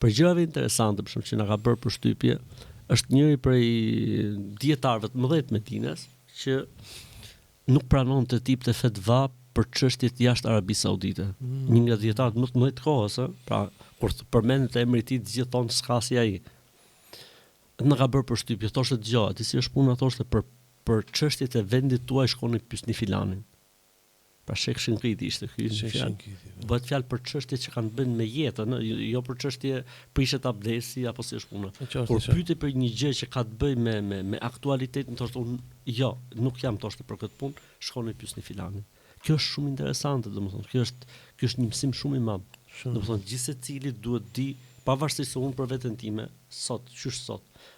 Për gjërave interesante, për shembull që na ka bërë përshtypje, është njëri prej dietarëve të mëdhtë të Medinës që nuk pranon të tipte fetva për çështjet jashtë Arabisë Saudite. Një nga dietarët më të mëdhtë të kohës, pra kur përmendet emri i tij, të gjithë thonë s'ka si ai. Në ka bërë përshtypje, thoshte dëgjoj, ti si është puna, thoshte për çështjet e vendit tuaj shkoni pyesni filanin. Pra Shekh Shinkiti ishte ky fjalë. Bëhet fjalë për çështje që kanë bën me jetën, jo për çështje prishet abdesi apo si është puna. Por pyetje për një gjë që ka të bëjë me aktualitetin, thoshte unë jo, nuk jam thoshte për këtë punë, shkoni pyesni filanin. Kjo është shumë interesante, domethënë, kjo është një mësim shumë i madh. Domethënë, gjithsecili duhet di, pavarësisht se unë për veten time sot,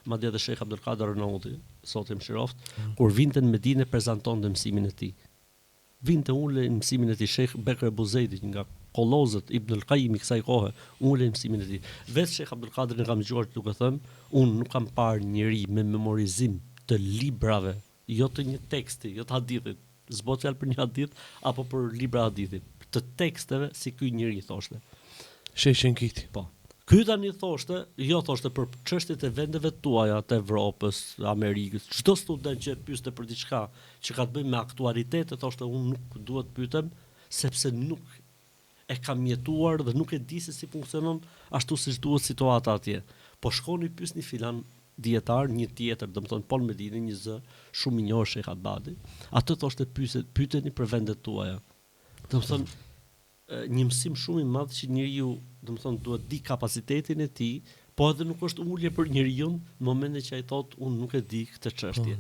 madje edhe Sheikh Abdul Qadir Arnauti, sot e mëshiroft, kur vinte në Medinë prezantonte mësimin e tij. Vinte ule në mësimin e tij Sheikh Bekr Buzejdi, nga kollozët Ibn al-Qayyim i kësaj kohe, ule në mësimin e tij. Vetë Sheikh Abdul Qadir e kam dëgjuar duke thënë, unë nuk kam parë njëri me memorizim të librave, jo të një teksti, jo të hadithit, s'bot fjalë për një hadith apo për libra hadithi, të teksteve si ky njeri thoshte. Sheikh Shinkiti. Po. Ky tani thoshte, jo thoshte për çështjet e vendeve tuaja të Evropës, Amerikës, çdo student që pyeste për diçka që ka të bëjë me aktualitet, thoshte unë nuk duhet pyetem sepse nuk e kam jetuar dhe nuk e di se si funksionon ashtu siç duhet situata atje. Po shkoni pyesni filan dietar, një tjetër, domethënë po në Medinë, një zë shumë i njohur Sheikh Abadi, atë thoshte pyeteni për vendet tuaja. Domethënë një mësim shumë i madh që njeriu, domethënë duhet di kapacitetin e tij, po edhe nuk është ulje për njeriu në momentin që ai thotë unë nuk e di këtë çështje.